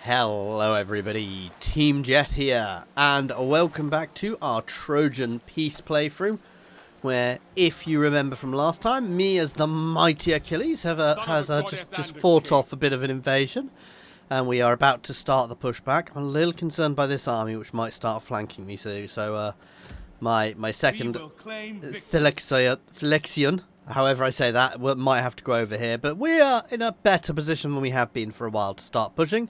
Hello everybody, Team Jet here, and welcome back to our Trojan Peace playthrough, where, if you remember from last time, me as the mighty Achilles has just fought off a bit of an invasion, and we are about to start the pushback. I'm a little concerned by this army, which might start flanking me soon, so my second Flexion, however I say that, might have to go over here, but we are in a better position than we have been for a while to start pushing.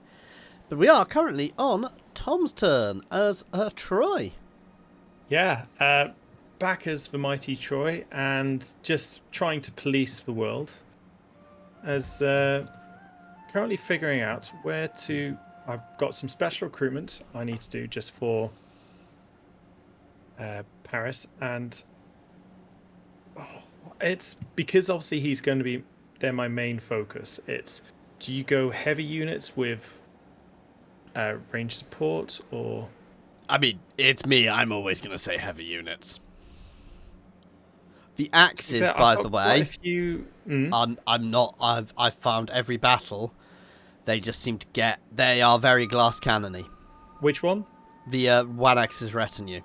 But we are currently on Tom's turn as Troy. Yeah, back as the mighty Troy and just trying to police the world. As currently figuring out where to... I've got some special recruitment I need to do just for Paris. And it's because obviously he's going to be... They're my main focus. It's, do you go heavy units with... range support, or... I mean, it's me. I'm always going to say heavy units. The axes, by the way, I'm not. I've found every battle. They just seem to get. They are very glass cannony. Which one? The one axis retinue.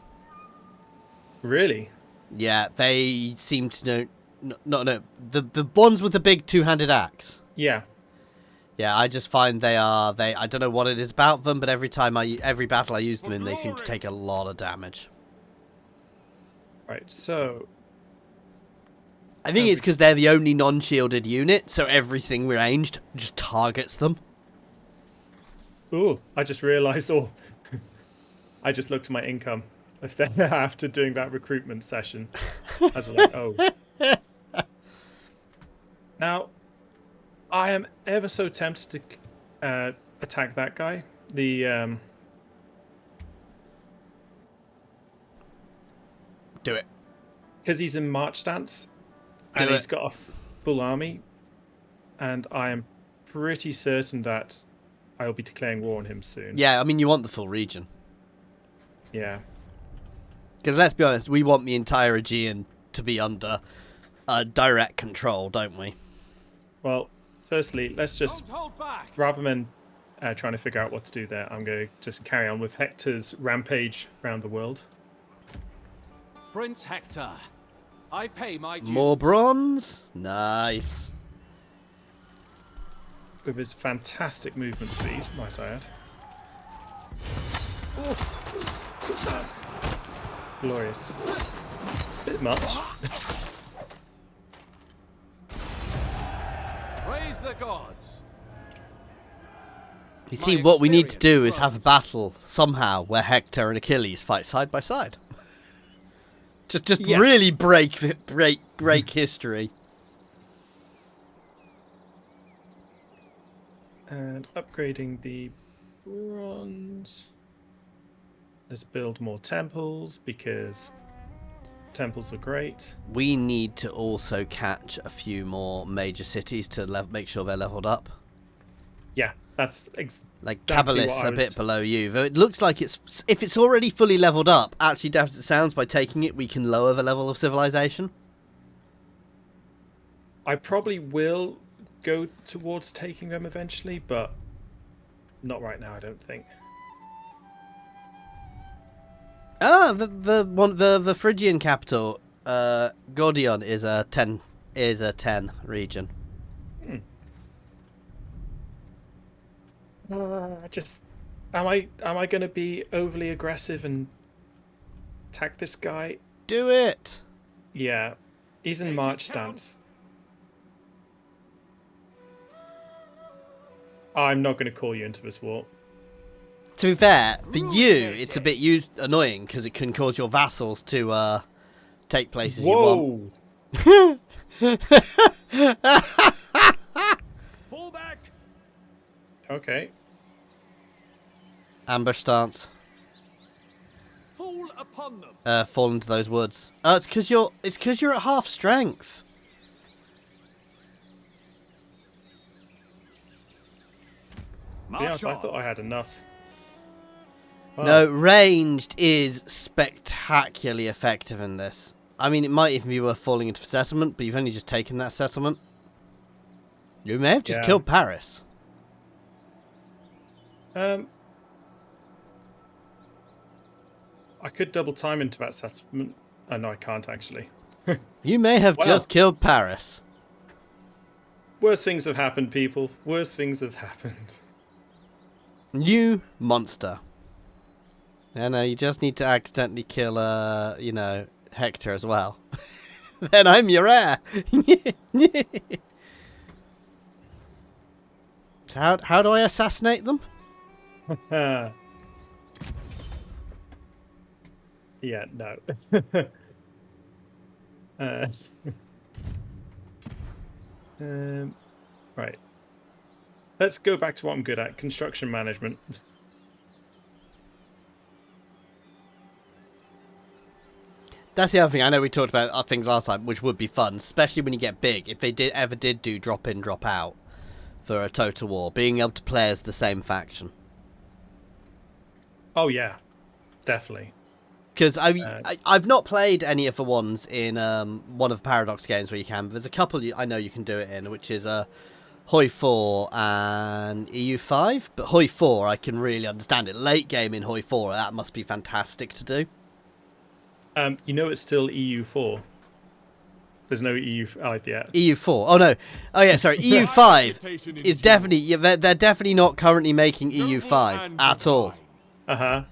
Really? Yeah, they seem to know. No. The ones with the big two-handed axe. Yeah. Yeah, I just find they I don't know what it is about them, but every battle I use them in, they seem to take a lot of damage. Right, so... I think it's because they're the only non-shielded unit, so everything ranged just targets them. Ooh, I just realised, I just looked at my income after doing that recruitment session. I was like, oh. Now... I am ever so tempted to attack that guy. The Do it. Because he's in march stance, and he's got a full army, and I am pretty certain that I'll be declaring war on him soon. Yeah, I mean, you want the full region. Yeah. Because let's be honest, we want the entire Aegean to be under direct control, don't we? Well... Firstly, let's just, rather than trying to figure out what to do there, I'm going to just carry on with Hector's rampage around the world. Prince Hector, I pay my dues. More bronze? Nice. With his fantastic movement speed, might I add. Glorious. It's a bit much. Praise the gods. You see, what we need to do is have a battle somehow where Hector and Achilles fight side by side. just yes. Really break history. And upgrading the bronze. Let's build more temples because temples are great. We need to also catch a few more major cities to make sure they're leveled up. Yeah, that's like Cabalist's a bit below you. Though it looks like if it's already fully leveled up, actually, as it sounds, by taking it, we can lower the level of civilization. I probably will go towards taking them eventually, but not right now, I don't think. Ah, the Phrygian capital, Gordion, is a 10 region. Just am I going to be overly aggressive and attack this guy? Do it. Yeah, he's in march stance. I'm not going to call you into this war. To be fair, for you, it's a bit annoying because it can cause your vassals to take places you want. Fall back. Okay. Ambush stance. Fall upon them. Fall into those woods. Oh, it's because you're at half strength. To be honest, I thought I had enough. Oh. No, ranged is spectacularly effective in this. I mean, it might even be worth falling into settlement, but you've only just taken that settlement. You may have just killed Paris. I could double time into that settlement. Oh, no, I can't actually. You may have Well. just killed Paris. Worse things have happened, people. Worse things have happened. You monster. Yeah, no, you just need to accidentally kill, you know, Hector as well. Then I'm your heir. How do I assassinate them? Yeah, no. Right. Let's go back to what I'm good at, construction management. That's the other thing. I know we talked about things last time, which would be fun, especially when you get big. If they ever did do drop in, drop out for a Total War, being able to play as the same faction. Oh yeah, definitely. Because I've not played any of the ones in one of the Paradox games where you can. But there's a couple I know you can do it in, which is Hoi 4 and EU 5. But Hoi 4, I can really understand it. Late game in Hoi 4, that must be fantastic to do. You know it's still EU 4. There's no EU 5 yet. EU 4. Oh no. Oh yeah, sorry. EU 5 is definitely. Yeah, they're definitely not currently making EU 5 at all. I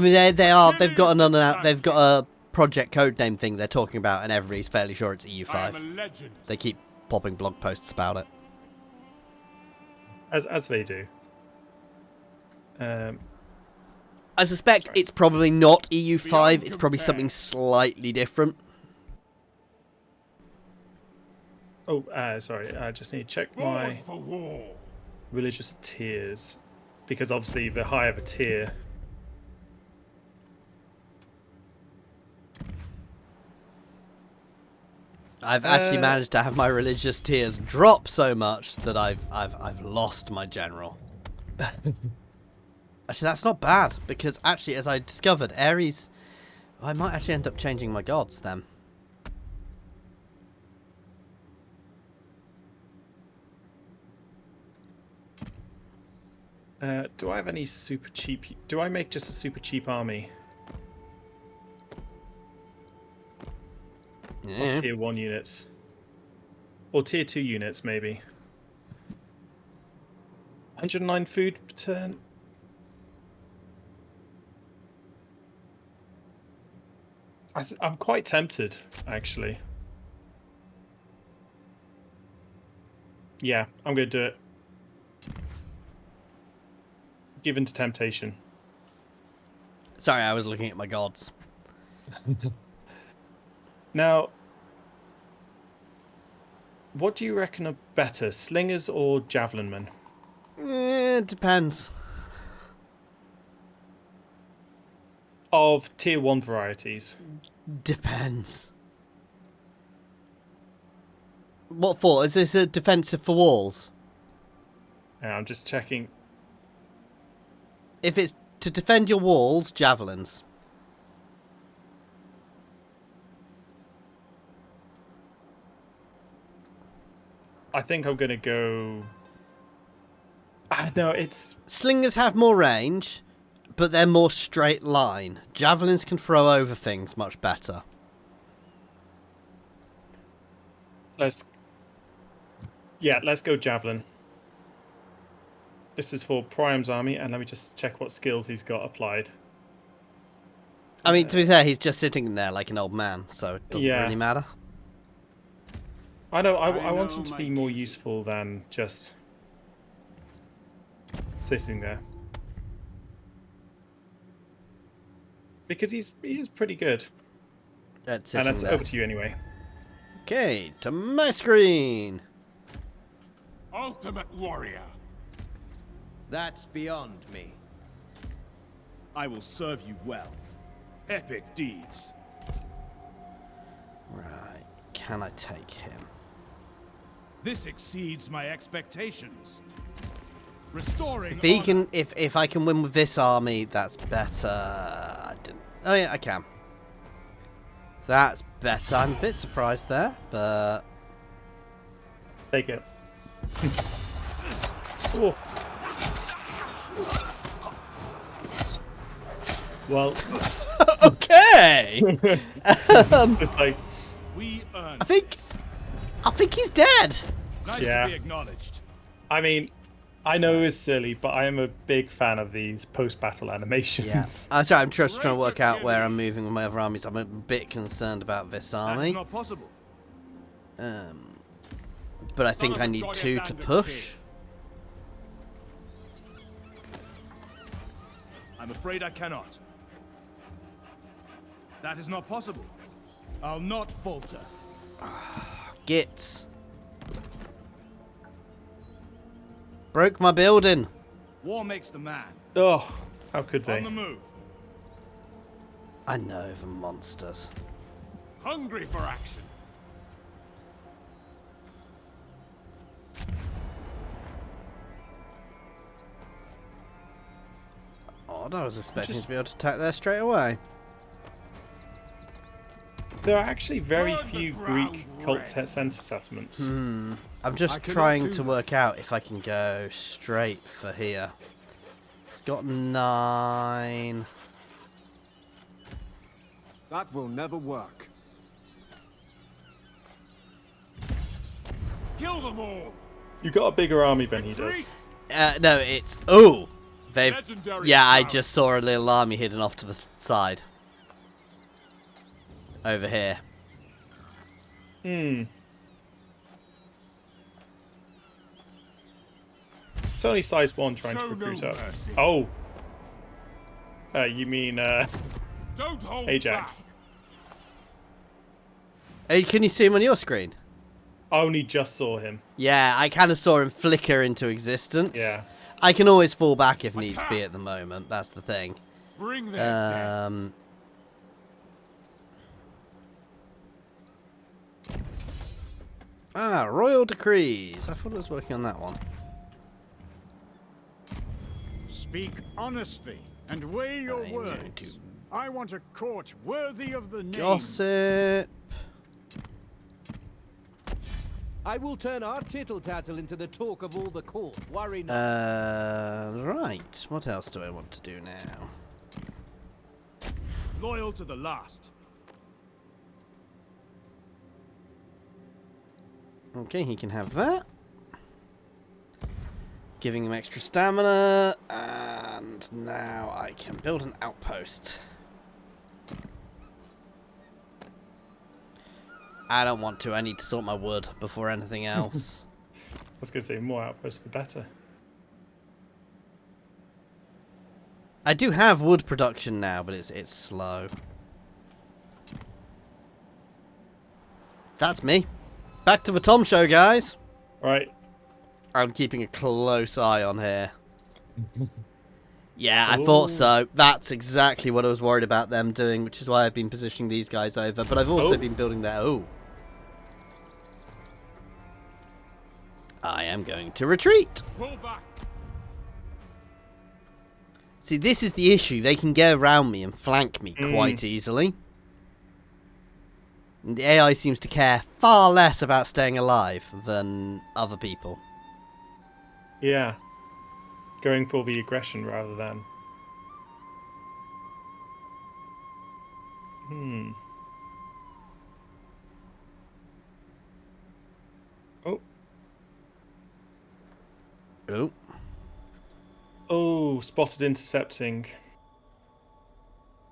mean, they are. They've got they've got a project codename thing they're talking about, and everybody's fairly sure it's EU 5. They keep popping blog posts about it. As they do. I suspect it's probably not EU 5. It's probably something slightly different. Oh, sorry. I just need to check my religious tiers, because obviously the higher the tier. I've actually managed to have my religious tiers drop so much that I've lost my general. Actually, that's not bad, because actually, as I discovered, Ares, I might actually end up changing my gods then. Do I have any super cheap? Do I make just a super cheap army? Yeah. Or tier 1 units, or tier 2 units, maybe. 109 food per turn. I'm quite tempted, actually. Yeah, I'm going to do it. Given to temptation. Sorry, I was looking at my gods. Now, what do you reckon are better, slingers or javelin men? It depends. Of tier 1 varieties. Depends. What for? Is this a defensive for walls? Yeah, I'm just checking. If it's to defend your walls, javelins. I think I'm going to go... no, it's... Slingers have more range, but they're more straight line. Javelins can throw over things much better. Let's go javelin. This is for Priam's army, and let me just check what skills he's got applied. I mean, to be fair, he's just sitting in there like an old man, so it doesn't really matter. I know, I want him to be more useful than just sitting there. Because he is pretty good. And that's over to you anyway. Okay, to my screen. Ultimate warrior. That's beyond me. I will serve you well. Epic deeds. Right, can I take him? This exceeds my expectations. Restoring. If I can win with this army, that's better. I didn't. Oh yeah, I can. So that's better. I'm a bit surprised there, but Take it. Oh. Well, Okay. just like, We earned I think he's dead. Nice Yeah. to be acknowledged. I mean, I know it's silly, but I am a big fan of these post-battle animations. Yeah. Sorry, I'm just trying to work out where I'm moving with my other armies. I'm a bit concerned about this That is army. not possible. But I think I need 2 to push. I'm afraid I cannot. That is not possible. I'll not falter. Git. Broke my building. War makes the man. Oh, how could On they? the move. I know the monsters. Hungry for action. Odd, I was expecting to be able to attack there straight away. There are actually very Burn the few ground Greek red. cult center settlements. I'm I just cannot trying do to that. work out if I can go straight for here. It's got 9. That will never work. Kill them all. You've got a bigger army than he does. Retreat. No, it's... Oh! They've... Legendary Yeah, I power. just saw a little army hidden off to the side. Over here. It's only size 1 trying to Show recruit no up. mercy. Oh. You mean Don't hold Ajax? back. Hey, can you see him on your screen? I only just saw him. Yeah, I kind of saw him flicker into existence. Yeah. I can always fall back if needs be at the moment. That's the thing. Bring their deaths. Royal decrees. I thought I was working on that one. Speak honestly and weigh your I'm going words. to- I want a court worthy of the name. Gossip. I will turn our tittle-tattle into the talk of all the court. Worry not. Right. What else do I want to do now? Loyal to the last. Okay, he can have that. Giving him extra stamina. And now I can build an outpost. I don't want to. I need to sort my wood before anything else. I was going to say more outposts for better. I do have wood production now, but it's slow. That's me. Back to the Tom show, guys. Right. I'm keeping a close eye on here. Yeah, I thought so. That's exactly what I was worried about them doing, which is why I've been positioning these guys over. But I've also been building their... Oh. I am going to retreat. Pull back. See, this is the issue. They can get around me and flank me quite easily. And the AI seems to care far less about staying alive than other people. Yeah. Going for the aggression rather than... Oh. Oh. Oh, spotted intercepting.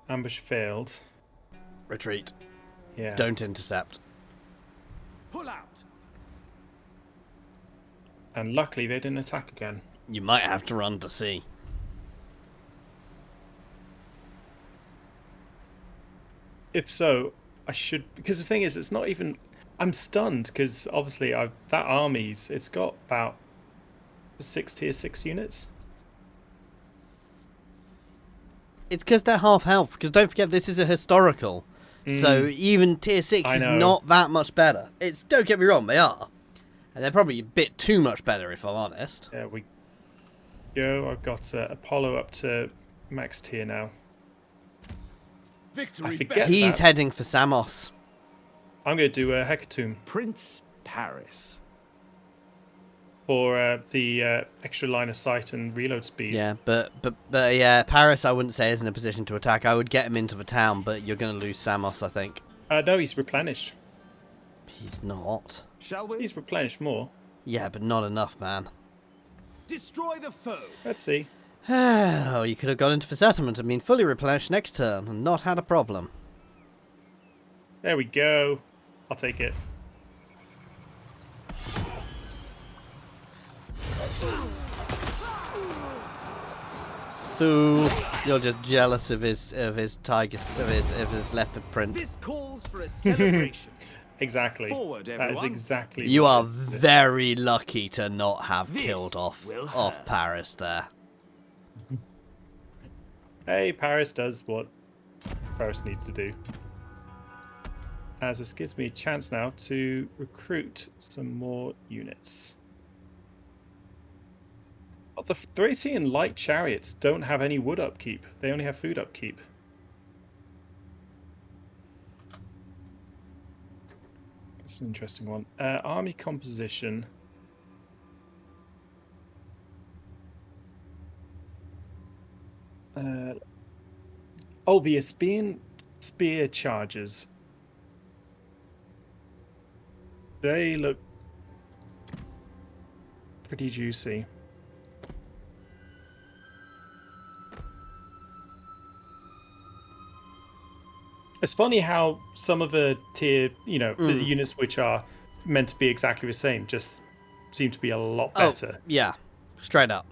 Ambush failed. Retreat. Yeah. Don't intercept. Pull out. And luckily they didn't attack again. You might have to run to sea. If so, I should... Because the thing is, it's not even... I'm stunned, because obviously that army's... It's got about 6 tier 6 units. It's because they're half health. Because don't forget, this is a historical. So even tier 6 is not that much better. It's, don't get me wrong, they are. And they're probably a bit too much better, if I'm honest. There we go. I've got Apollo up to max tier now. Victory. I forget bet. He's that. heading for Samos. I'm going to do a Hecatomb. Prince Paris. for the extra line of sight and reload speed. Yeah, but yeah, Paris I wouldn't say is in a position to attack. I would get him into the town, but you're going to lose Samos, I think. No, he's replenished. He's not. Shall we? He's replenished more. Yeah, but not enough, man. Destroy the foe. Let's see. Oh, you could have gone into the settlement and been fully replenished next turn and not had a problem. There we go. I'll take it. Fool! You're just jealous of his tiger, of his leopard print. This calls for a celebration. Exactly. Forward, That is everyone. exactly. You what are it is. very lucky to not have This killed off will hurt. Paris there. Hey, Paris does what Paris needs to do. As this gives me a chance now to recruit some more units. But the Thracian light chariots don't have any wood upkeep. They only have food upkeep. That's an interesting one. Army composition. Oh, the Aspian spear charges. They look pretty juicy. It's funny how some of the tier, the units which are meant to be exactly the same just seem to be a lot better. Oh, yeah, straight up.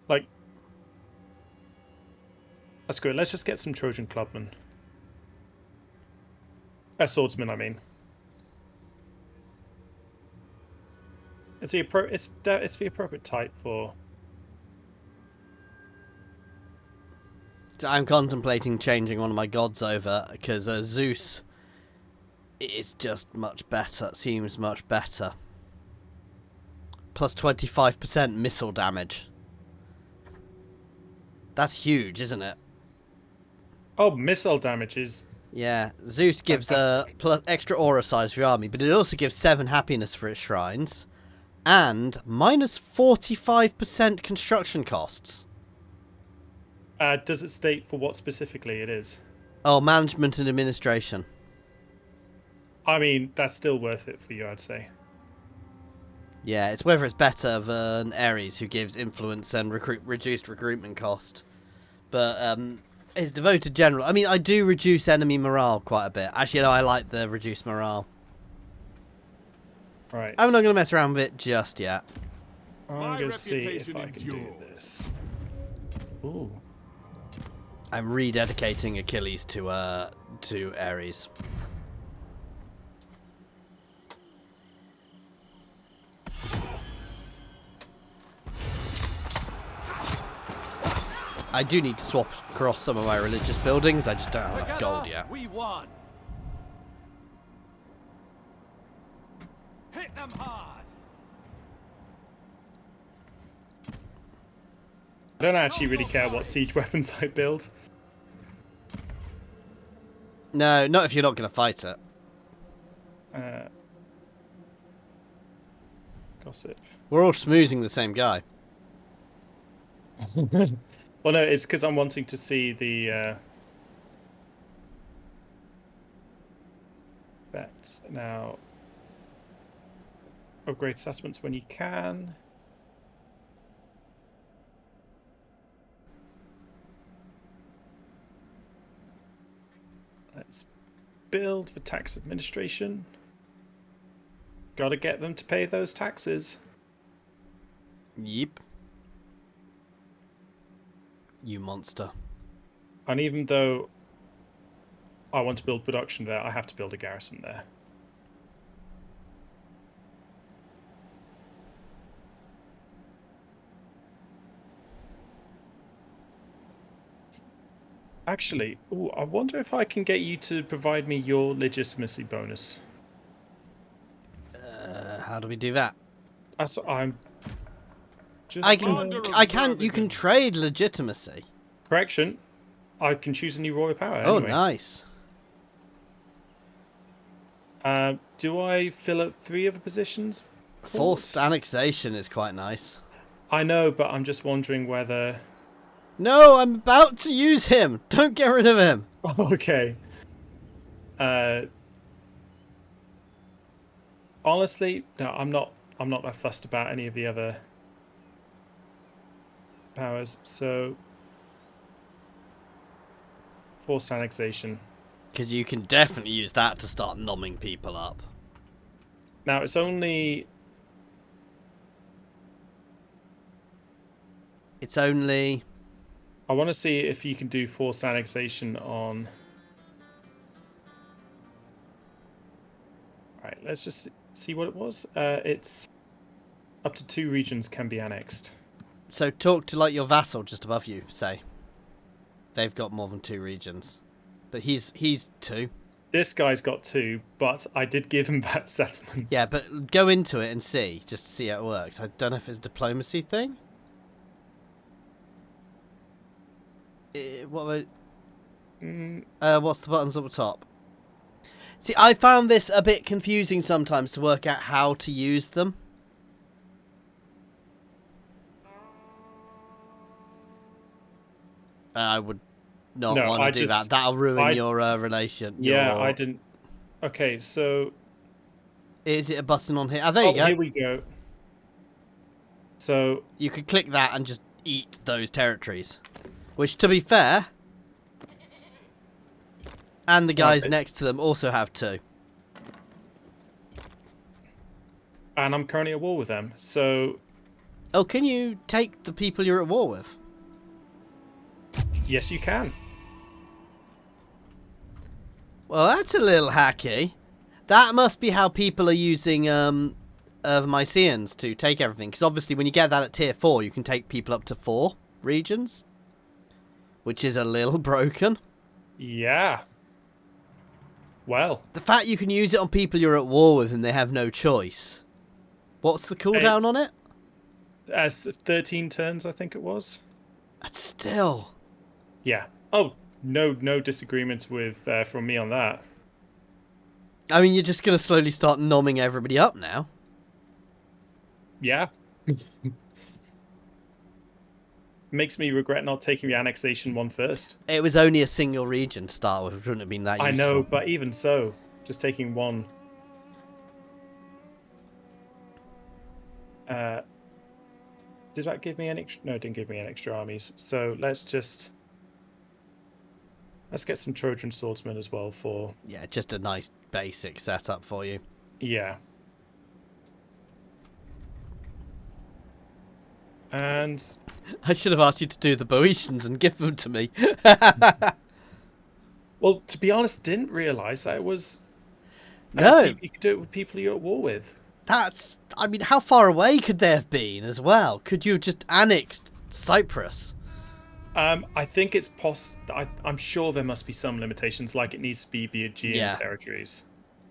Like, that's good. Let's just get some Trojan clubmen. Swordsmen, I mean. It's the appropriate type for. I'm contemplating changing one of my gods over because Zeus is just much better. Seems much better. Plus 25% missile damage. That's huge, isn't it? Oh, missile damage is. Yeah, Zeus gives plus extra aura size for your army, but it also gives 7 happiness for its shrines, and minus 45% construction costs. Does it state for what specifically it is? Oh, management and administration. I mean, that's still worth it for you, I'd say. Yeah, it's whether it's better than Ares, who gives influence and reduced recruitment cost. But it's devoted general. I mean, I do reduce enemy morale quite a bit. Actually, no, I like the reduced morale. Right. I'm not going to mess around with it just yet. I'm My going to see if reputation I can do endures. this. Ooh. I'm rededicating Achilles to Ares. I do need to swap across some of my religious buildings. I just don't have enough gold yet. We won. Hit them hard. I don't actually really care what siege weapons I build. No, not if you're not going to fight it. Gossip. We're all schmoozing the same guy. Well, no, it's because I'm wanting to see the that now. Upgrade settlements when you can. Let's build for tax administration. Gotta get them to pay those taxes. Yep. You monster. And even though I want to build production there, I have to build a garrison there. Actually, ooh, I wonder if I can get you to provide me your legitimacy bonus. How do we do that? That's what I'm just. You can trade legitimacy. Correction. I can choose a new royal power. Oh, Anyway. nice. Do I fill up 3 other positions? Forced annexation is quite nice. I know, but I'm just wondering whether... No, I'm about to use him. Don't get rid of him. Okay. Honestly, no, I'm not that fussed about any of the other powers. So, forced annexation. Because you can definitely use that to start nomming people up. Now it's only. It's only. I want to see if you can do forced annexation on. All right, let's just see what it was. It's up to 2 regions can be annexed. So talk to like your vassal just above you, say. They've got more than 2 regions. But he's 2. This guy's got 2, but I did give him that settlement. Yeah, but go into it and see, just to see how it works. I don't know if it's a diplomacy thing. What's the buttons at the top? See, I found this a bit confusing sometimes to work out how to use them. I would not want to do that. That'll ruin your relation. Yeah, I didn't. Okay, so... Is it a button on here? Oh, there you go. Here we go. So... You could click that and just eat those territories. Which, to be fair... And the guys next to them also have 2. And I'm currently at war with them, so... Oh, can you take the people you're at war with? Yes, you can. Well, that's a little hacky. That must be how people are using Mycenaeans to take everything. Because obviously when you get that at tier 4, you can take people up to 4 regions. Which is a little broken. Yeah. Well. The fact you can use it on people you're at war with and they have no choice. What's the cooldown on it? As 13 turns, I think it was. That's still... Yeah. Oh, no disagreement with from me on that. I mean, you're just going to slowly start nomming everybody up now. Yeah. Makes me regret not taking the annexation one first. It was only a single region to start with, which wouldn't have been that useful. I know, but even so, just taking one. Did that give me an extra? No, it didn't give me an extra armies. So let's get some Trojan swordsmen as well for... Yeah, just a nice basic setup for you. Yeah. And... I should have asked you to do the Boeotians and give them to me. Well, to be honest, didn't realise that it was... No. You could do it with people you're at war with. That's... I mean, how far away could they have been as well? Could you have just annexed Cyprus? I think it's I'm sure there must be some limitations, like it needs to be the Aegean territories.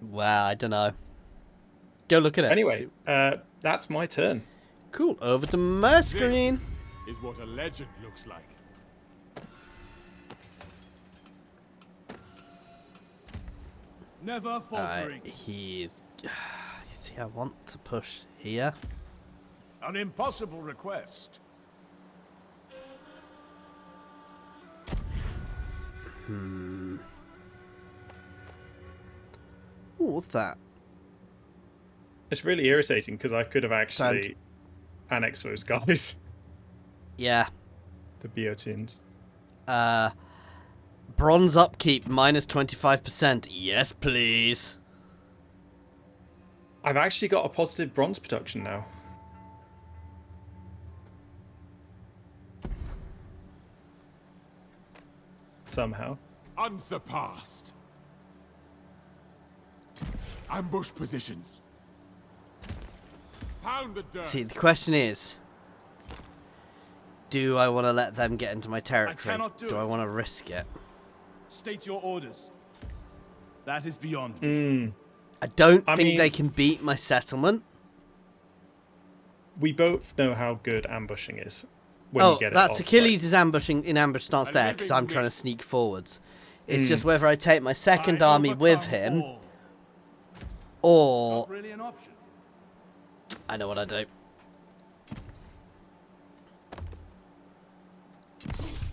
Well, I don't know. Go look at it. Anyway, that's my turn. Cool. Over to my screen. Is what a legend looks like. Never faltering. He's... See, I want to push here. An impossible request. Ooh, what's that? It's really irritating because I could have actually annexed those guys. Yeah. The Boeotians. Bronze upkeep minus 25%. Yes, please. I've actually got a positive bronze production now. Somehow. Unsurpassed. Ambush positions. Pound the dirt. See, the question is, do I want to let them get into my territory? Do I want to risk it? State your orders. That is beyond me. I don't think they can beat my settlement. We both know how good ambushing is. When you get that's it off, Achilles is ambushing in ambush stance there because I'm trying to sneak forwards. It's just whether I take my second army with him Or Not really an option. I know what I do.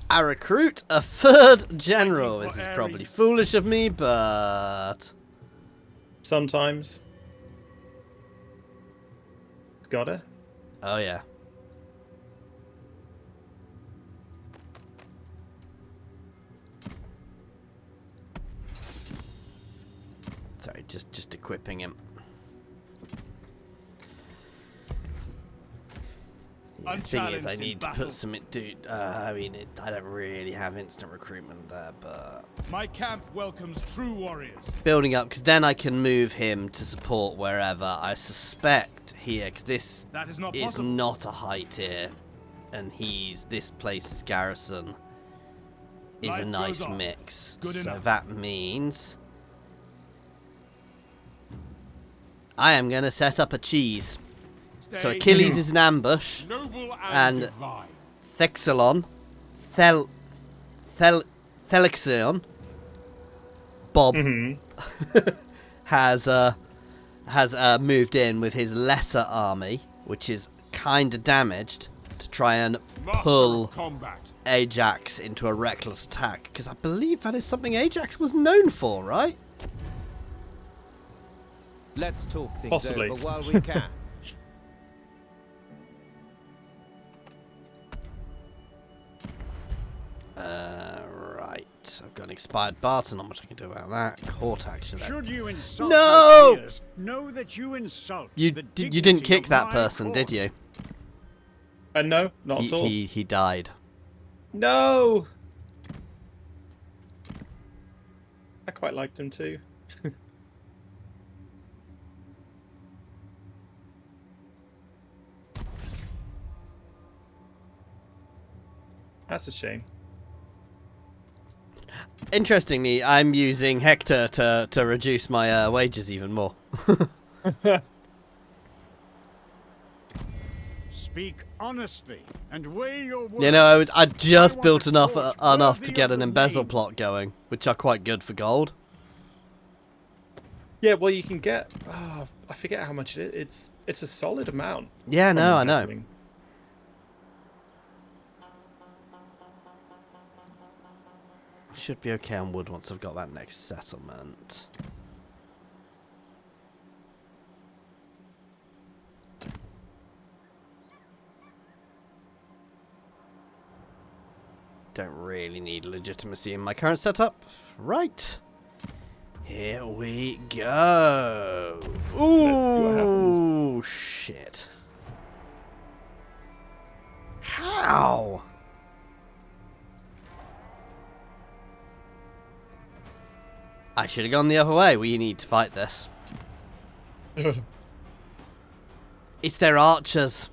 I recruit a third general. Waiting for This is probably Ares. foolish of me, but Sometimes. It's gotta. oh yeah. Sorry, just equipping him. The thing is, Unchallenged I in need to battle. put some. Dude, I mean, I don't really have instant recruitment there, but My camp welcomes true warriors. building up, because then I can move him to support wherever. I suspect here, because this That is not is possible. not a high tier, and this place's garrison is Life a goes nice on. mix. Good so enough. that means I am going to set up a cheese. So Stay Achilles is an ambush, noble and and divine. Thexelon, Thelixion, Bob has moved in with his lesser army, which is kind of damaged, to try and Master pull of combat. Ajax into a reckless attack, because I believe that is something Ajax was known for, right? Let's talk things Possibly. over while we can. Right. I've got an expired Barton, not much I can do about that. Court action. Should you insult No! my peers, know that you insult You the didn't dignity kick of that my person, did court. you? No, not at all. He died. No! I quite liked him too. That's a shame. Interestingly, I'm using Hector to reduce my wages even more. Speak honestly and weigh your words. You know, I just want built a enough court enough worthy to get of an the embezzle name. plot going, which are quite good for gold. Yeah, well, you can get. Oh, I forget how much it is. It's a solid amount. Yeah, from no, I know. embezzling. Should be okay on wood once I've got that next settlement. Don't really need legitimacy in my current setup. Right. Here we go. what happens. Ooh, shit. How? I should have gone the other way. We need to fight this. It's their archers.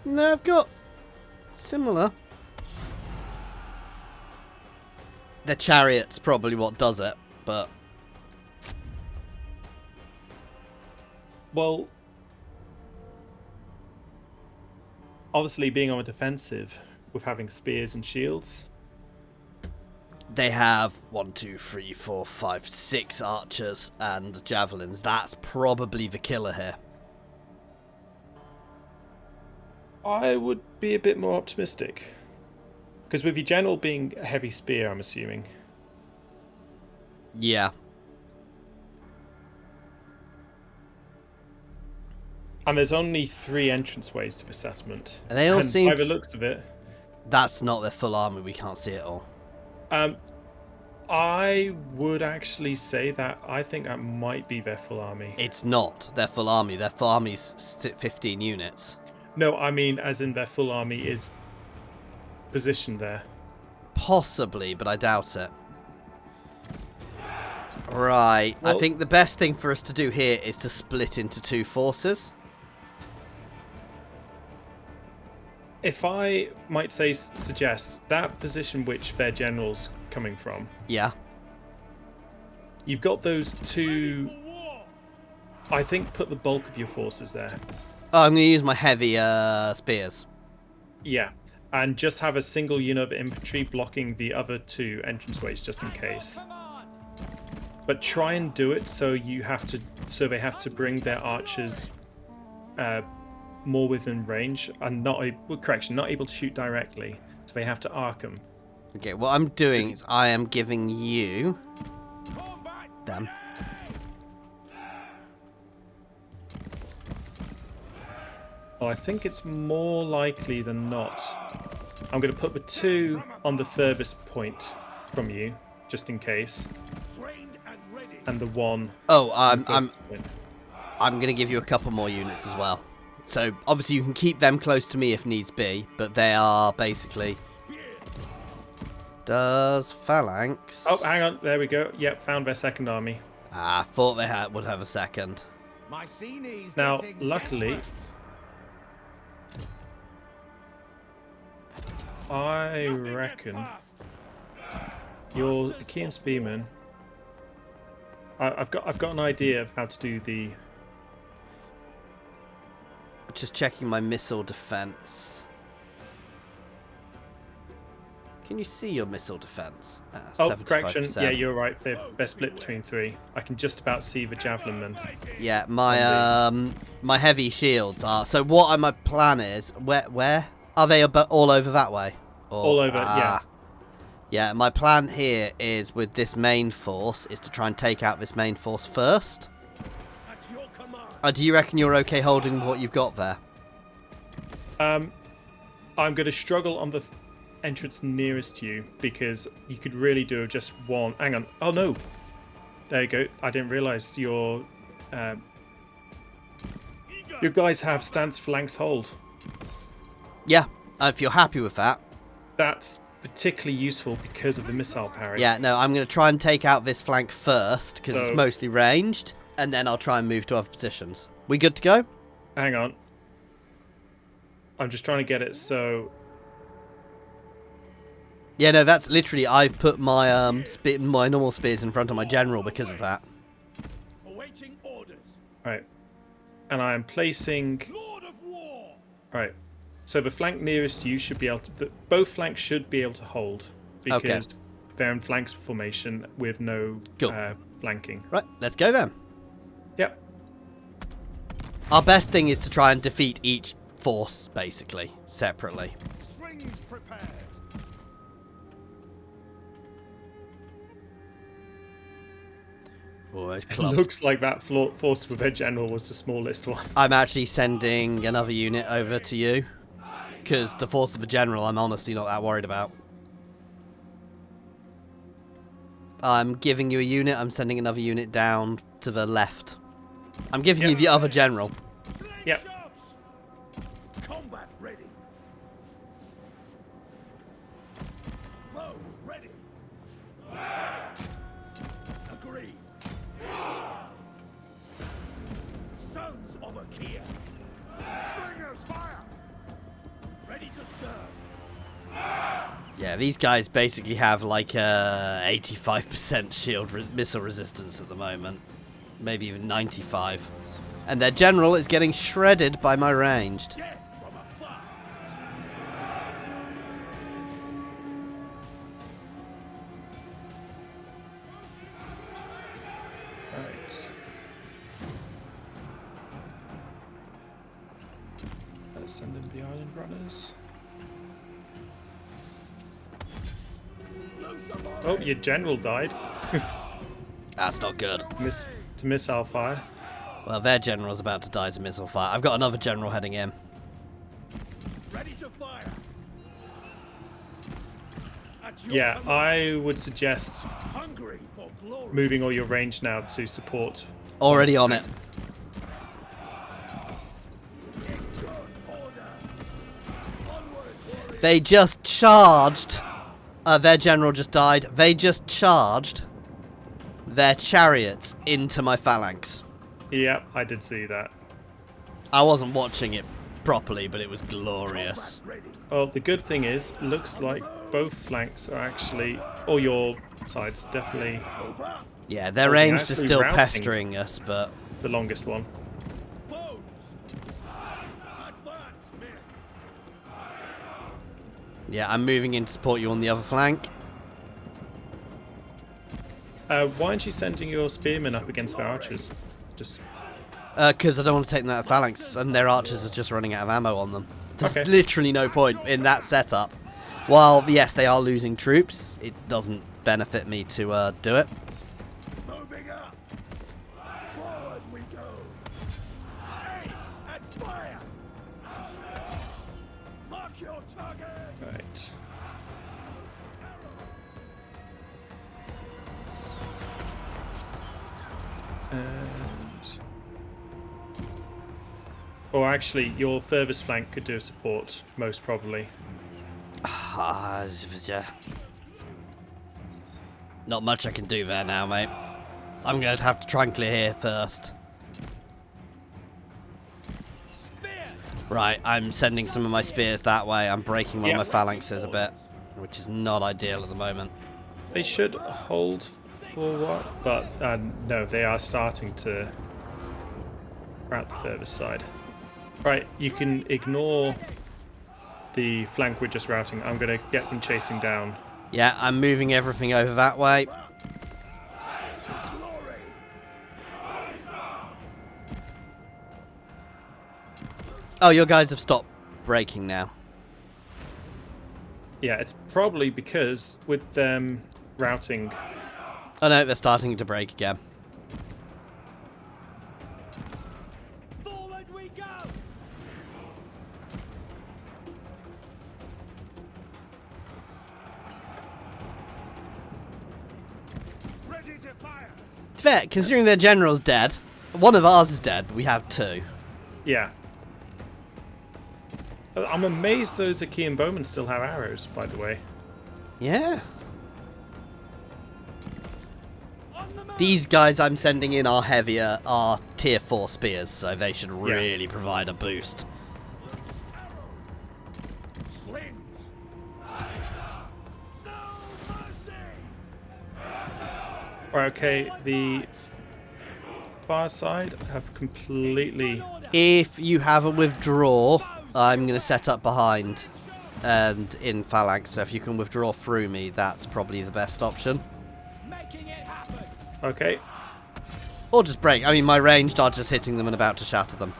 No, I've got similar. Their chariot's probably what does it, but Well, obviously, being on a defensive with having spears and shields. they have 1, 2, 3, 4, 5, 6 archers and javelins. That's probably the killer here. I would be a bit more optimistic. Because with your general being a heavy spear, I'm assuming. Yeah. And there's only 3 entranceways to the settlement. And they all seem by the looks of it, That's not their full army. We can't see it all. I would actually say that I think that might be their full army. It's not their full army. Their full army's 15 units. No, I mean as in their full army is positioned there. Possibly, but I doubt it. Right. I Well- think the best thing for us to do here is to split into 2 forces. If I might suggest that position which their general's coming from, Yeah. you've got those 2. I think put the bulk of your forces there. Oh, I'm going to use my heavy spears. Yeah, and just have a single unit of infantry blocking the other 2 entranceways just in case. but try and do it so you have to. So they have to bring their archers more within range, and not able to shoot directly. So they have to arc them. Okay, what I'm doing is I am giving you... Damn. Well, I think it's more likely than not. I'm going to put the 2 on the furthest point from you, just in case, and the 1. Oh, on the closest point. I'm going to give you a couple more units as well. So, obviously you can keep them close to me if needs be, but they are basically... Does Phalanx... Oh, hang on. There we go. Yep, found their second army. Ah, thought they would have a second. Now, luckily, I reckon your Aegean spearmen. I've got an idea of how to do the. Just checking my missile defense. Can you see your missile defense? Oh, 75%. correction. Yeah, you're right. They're split between 3. I can just about see the javelin men. Yeah, my heavy shields are. So what my plan is? Where are they? All over that way? Or, All over. Yeah. Yeah. My plan here is with this main force is to try and take out this main force first. Do you reckon you're okay holding what you've got there? I'm going to struggle on the entrance nearest to you because you could really do just one. Hang on. Oh no. There you go. I didn't realize your guys have stance flanks hold. Yeah. If you're happy with that. That's particularly useful because of the missile parry. Yeah. No, I'm going to try and take out this flank first because it's mostly ranged, and then I'll try and move to other positions. We good to go? Hang on. I'm just trying to get it so. Yeah, no, that's literally I've put my my normal spears in front of my general because of that. Awaiting orders. Right. And I am placing. Lord of War. Right. So the flank nearest to you should be able to. Both flanks should be able to hold because they're in flanks formation with no flanking. Right, let's go then. Yep. Our best thing is to try and defeat each force basically separately. Slings prepared. Always clubs. Looks like that force with their general was the smallest one. I'm actually sending another unit over to you because the force of the general I'm honestly not that worried about. I'm giving you a unit. I'm sending another unit down to the left. I'm giving you the other general. Yep. Combat ready. Bows ready. Agreed. Sons of Achaea. Stringers fire. Ready to serve. Yeah, these guys basically have like 85% shield missile resistance at the moment. Maybe even 95. And their general is getting shredded by my ranged. Death from afar. Right. Let's send in the island runners. Oh, your general died. That's not good. To missile fire. Well, their general's about to die to missile fire. I've got another general heading in. Ready to fire. Yeah, I would suggest Hungry for glory. moving all your range now to support. Already on it. They just charged. Their general just died. They just charged their chariots into my phalanx. Yeah, I did see that. I wasn't watching it properly, but it was glorious. Well, the good thing is, looks like both flanks are actually, or your sides are definitely Yeah, their Holding, ranged is actually still routing. pestering us, but the longest one. Bows. Advance, men. yeah, I'm moving in to support you on the other flank. Why aren't you sending your spearmen up against their archers? Just Because I don't want to take them out of phalanx, and their archers are just running out of ammo on them. There's Okay. literally no point in that setup. While, yes, they are losing troops, it doesn't benefit me to do it. Moving up. Forward we go. Aim and fire. Mark your target. right. And or actually, your furthest flank could do a support, most probably. Not much I can do there now, mate. I'm going to have to try and clear here first. Right, I'm sending some of my spears that way. I'm breaking one of my phalanxes a bit, which is not ideal at the moment. They should hold for what? But no, they are starting to rout the furthest side. Right, you can ignore the flank we're just routing. I'm going to get them chasing down. Yeah, I'm moving everything over that way. Oh, your guys have stopped breaking now. Yeah, it's probably because with them routing. Oh no, they're starting to break again. Forward we go. Ready to fire. To be fair, considering their general's dead, one of ours is dead, but we have two. Yeah. I'm amazed those Achaean bowmen still have arrows, by the way. Yeah. On the move. These guys I'm sending in are heavier, are tier 4 spears, so they should really provide a boost. Slings. No mercy. Right, okay, the far side have completely... If you have a withdraw, I'm going to set up behind and in phalanx, so if you can withdraw through me, that's probably the best option. Making it happen. Okay, Or just break. I mean, my ranged are just hitting them and about to shatter them.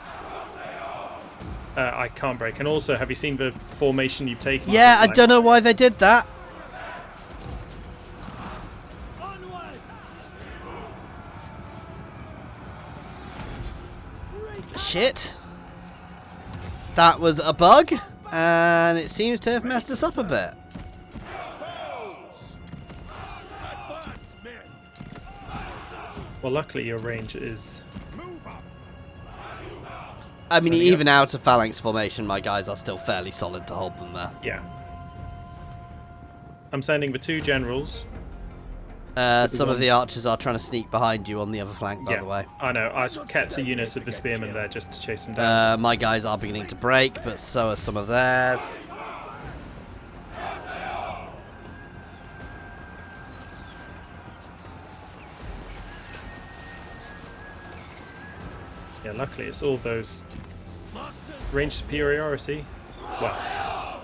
I can't break. And also, have you seen the formation you've taken? Yeah, I Like- don't know why they did that. Onward. Shit. That was a bug, and it seems to have messed us up a bit. Advance, men. Well, luckily your range is... Move up. I mean, Turning up. even out of phalanx formation, my guys are still fairly solid to hold them there. Yeah. I'm sending the two generals. Some of the archers are trying to sneak behind you on the other flank, by Yeah, the way. I know. I kept a unit of the spearmen there just to chase them down. My guys are beginning to break, but so are some of theirs. Yeah, luckily it's all those range superiority. Well,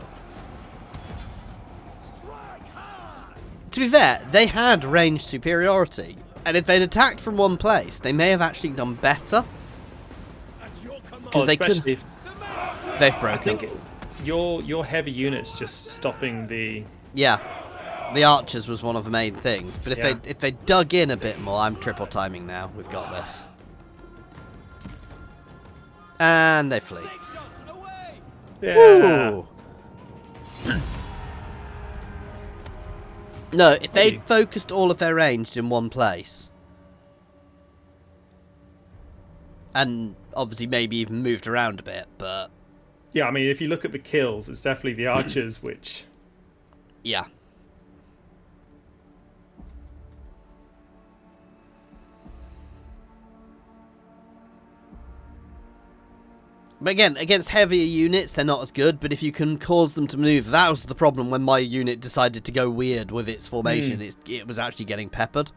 Strike hard. To be fair, they had range superiority, and if they'd attacked from one place, they may have actually done better. At your command. Because they could- especially if They've I broken. think your heavy units just stopping the... Yeah, the archers was one of the main things. But if they dug in a bit more, I'm triple timing now. We've got this. And they flee. Yeah. Ooh. No, if they'd Hey. focused all of their range in one place, and obviously maybe even moved around a bit, but Yeah, I mean, if you look at the kills, it's definitely the archers which... yeah. But again, against heavier units, they're not as good, but if you can cause them to move, that was the problem when my unit decided to go weird with its formation. It was actually getting peppered.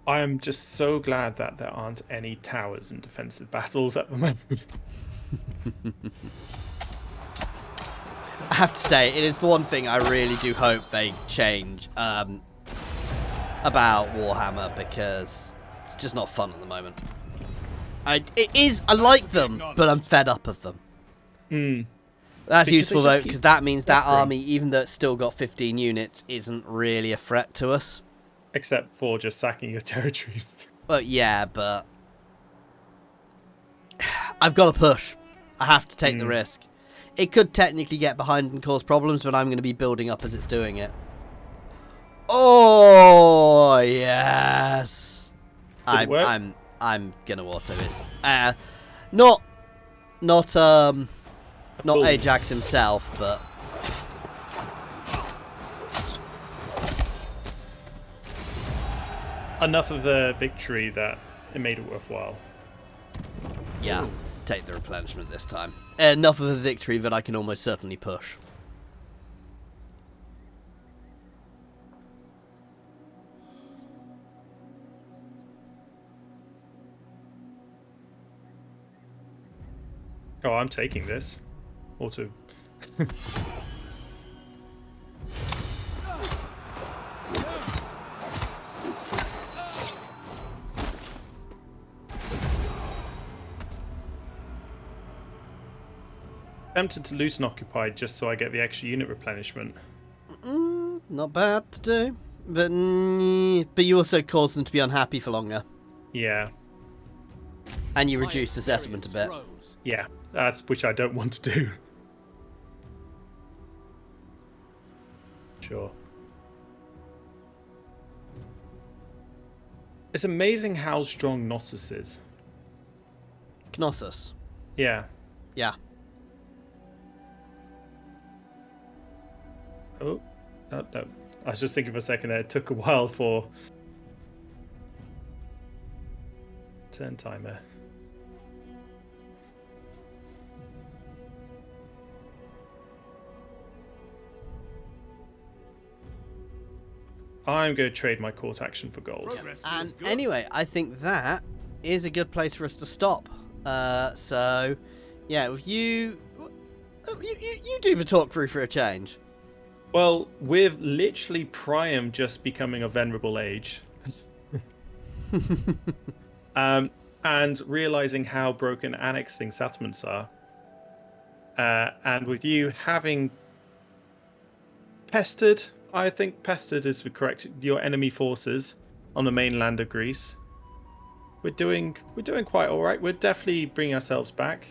I am just so glad that there aren't any towers in defensive battles at the moment. I have to say, it is the one thing I really do hope they change about Warhammer, because it's just not fun at the moment. I like them, but I'm fed up of them. That's Because useful they just though, because that means that suffering. army, even though it's still got 15 units, isn't really a threat to us. Except for just sacking your territories. But yeah, but I've got to push. I have to take the risk. It could technically get behind and cause problems, but I'm going to be building up as it's doing it. Oh yes, Did it work? I'm gonna auto this. Not Cool. Ajax himself, but Enough of a victory that it made it worthwhile. yeah, take the replenishment this time. Enough of a victory that I can almost certainly push. Oh, I'm taking this. Auto. Tempted to loot and occupy just so I get the extra unit replenishment. Not bad to do, but you also cause them to be unhappy for longer, Yeah, and you reduce the settlement a bit. yeah, that's which I don't want to do. Sure. It's amazing how strong Knossos is. Knossos. Yeah. Yeah. Oh, no, no. I was just thinking for a second there. It took a while for turn timer. I'm going to trade my court action for gold. Progress feels And good. anyway, I think that is a good place for us to stop. So, yeah, with you do the talk through for a change. Well, with literally Priam just becoming a venerable age, and realizing how broken annexing settlements are, and with you having pestered, I think pestered is the correct, your enemy forces on the mainland of Greece. We're doing quite all right. We're definitely bringing ourselves back.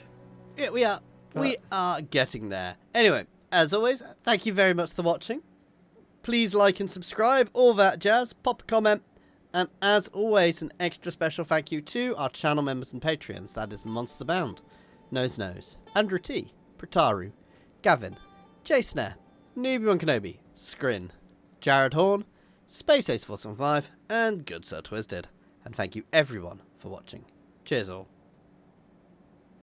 Yeah, we are. We are getting there. Anyway, as always, thank you very much for watching. Please like and subscribe, all that jazz. Pop a comment. And as always, an extra special thank you to our channel members and Patreons. That is Monster Bound, Nose, Andrew T, Prataru, Gavin, Jason Air, Newbie Kenobi, Scrin, Jared Horn, Space Ace 475, and Good Sir Twisted. And thank you everyone for watching. Cheers all.